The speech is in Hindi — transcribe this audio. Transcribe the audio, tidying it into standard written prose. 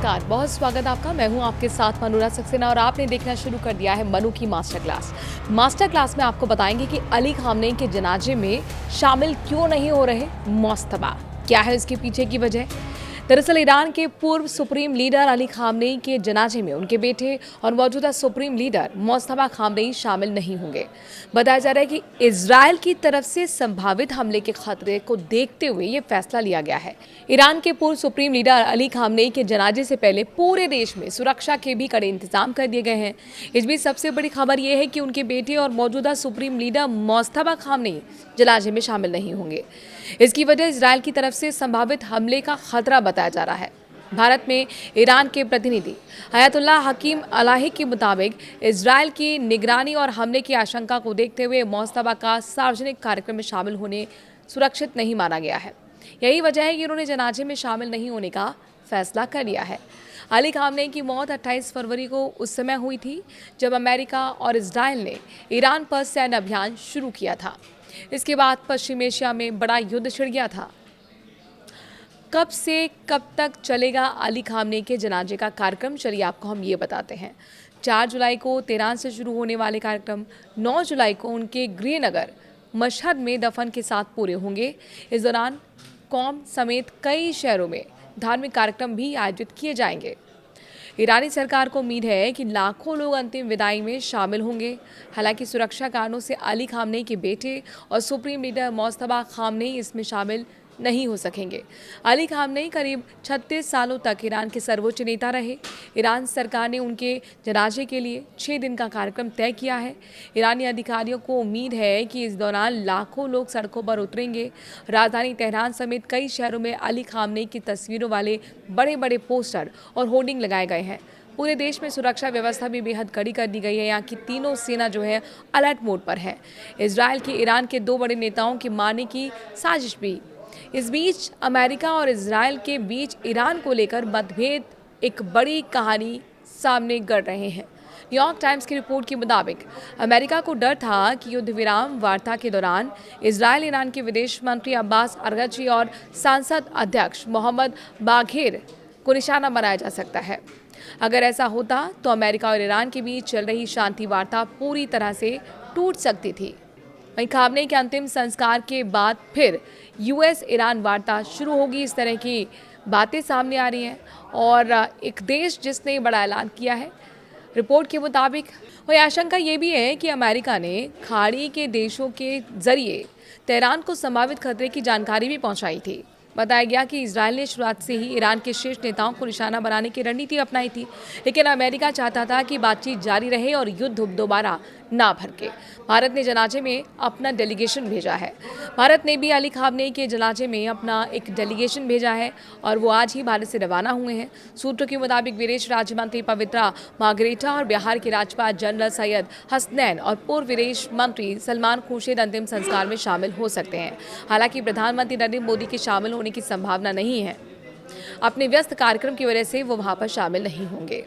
नमस्कार, बहुत स्वागत आपका। मैं हूं आपके साथ मनोरा सक्सेना और आपने देखना शुरू कर दिया है मनु की मास्टर क्लास। मास्टर क्लास में आपको बताएंगे कि अली खामनेई के जनाजे में शामिल क्यों नहीं हो रहे मोस्तफा, क्या है इसके पीछे की वजह। दरअसल ईरान के पूर्व सुप्रीम लीडर अली खामनेई के जनाजे में उनके बेटे और मौजूदा सुप्रीम लीडर मोस्तफा खामनेई शामिल नहीं होंगे। बताया जा रहा है कि इजरायल की तरफ से संभावित हमले के खतरे को देखते हुए ये फैसला लिया गया है। ईरान के पूर्व सुप्रीम लीडर अली खामनेई के जनाजे से पहले पूरे देश में सुरक्षा के भी कड़े इंतजाम कर दिए गए हैं। इस बीच सबसे बड़ी खबर यह है कि उनके बेटे और मौजूदा सुप्रीम लीडर मोस्तफा खामनेई जनाजे में शामिल नहीं होंगे। इसकी वजह इजरायल की तरफ से संभावित हमले का खतरा बताया जा रहा है। भारत में ईरान के प्रतिनिधि अयातुल्लाह हकीम अलाही के मुताबिक इजरायल की निगरानी और हमले की आशंका को देखते हुए मोस्तफा का सार्वजनिक कार्यक्रम में शामिल होने सुरक्षित नहीं माना गया है। यही वजह है कि उन्होंने जनाजे में शामिल नहीं होने का फैसला कर लिया है। अली खामनेई की मौत 28 फरवरी को उस समय हुई थी जब अमेरिका और इजरायल ने ईरान पर सैन्य अभियान शुरू किया था। इसके बाद पश्चिम एशिया में बड़ा युद्ध छिड़ गया था। कब से कब तक चलेगा अली खामनेई के जनाजे का कार्यक्रम, चलिए आपको हम ये बताते हैं। 4 जुलाई को तेहरान से शुरू होने वाले कार्यक्रम 9 जुलाई को उनके गृहनगर मशहद में दफन के साथ पूरे होंगे। इस दौरान कौम समेत कई शहरों में धार्मिक कार्यक्रम भी आयोजित किए जाएंगे। ईरानी सरकार को उम्मीद है कि लाखों लोग अंतिम विदाई में शामिल होंगे। हालांकि सुरक्षा कारणों से अली खामनेई के बेटे और सुप्रीम लीडर मोस्तफा खामनेई इसमें शामिल नहीं हो सकेंगे। अली खामनेई करीब 36 सालों तक ईरान के सर्वोच्च नेता रहे। ईरान सरकार ने उनके जनाजे के लिए 6 दिन का कार्यक्रम तय किया है। ईरानी अधिकारियों को उम्मीद है कि इस दौरान लाखों लोग सड़कों पर उतरेंगे। राजधानी तेहरान समेत कई शहरों में अली खामनेई की तस्वीरों वाले बड़े बड़े पोस्टर और होर्डिंग लगाए गए हैं। पूरे देश में सुरक्षा व्यवस्था भी बेहद कड़ी कर दी गई है। यहाँ की तीनों सेना जो है अलर्ट मोड पर है। इजरायल के ईरान के 2 बड़े नेताओं के मारने की साजिश भी। इस बीच अमेरिका और इजरायल के बीच ईरान को लेकर मतभेद एक बड़ी कहानी सामने गढ़ रहे हैं। न्यूयॉर्क टाइम्स की रिपोर्ट के मुताबिक अमेरिका को डर था कि युद्ध विराम वार्ता के दौरान इजरायल ईरान के विदेश मंत्री अब्बास अरगची और संसद अध्यक्ष मोहम्मद बाघेर को निशाना बनाया जा सकता है। अगर ऐसा होता तो अमेरिका और ईरान के बीच चल रही शांति वार्ता पूरी तरह से टूट सकती थी। वहीं खामनेई के अंतिम संस्कार के बाद फिर यूएस ईरान वार्ता शुरू होगी। इस तरह की बातें सामने आ रही हैं और एक देश जिसने बड़ा ऐलान किया है। रिपोर्ट के मुताबिक वही आशंका ये भी है कि अमेरिका ने खाड़ी के देशों के जरिए तेहरान को संभावित खतरे की जानकारी भी पहुंचाई थी। बताया गया कि इजरायल ने शुरुआत से ही ईरान के शीर्ष नेताओं को निशाना बनाने की रणनीति अपनाई थी, लेकिन अमेरिका चाहता था कि बातचीत जारी रहे और युद्ध दोबारा ना भड़के। भारत ने जनाजे में अपना डेलीगेशन भेजा है। भारत ने भी अली खामनेई के जनाजे में अपना एक डेलीगेशन भेजा है और वो आज ही भारत से रवाना हुए हैं। सूत्रों के मुताबिक विदेश राज्य मंत्री पवित्रा मार्गरेटा और बिहार के राज्यपाल जनरल सैयद हसनैन और पूर्व विदेश मंत्री सलमान खुर्शीद अंतिम संस्कार में शामिल हो सकते हैं। हालांकि प्रधानमंत्री नरेंद्र मोदी के शामिल होने की संभावना नहीं है। अपने व्यस्त कार्यक्रम की वजह से वो वहां पर शामिल नहीं होंगे।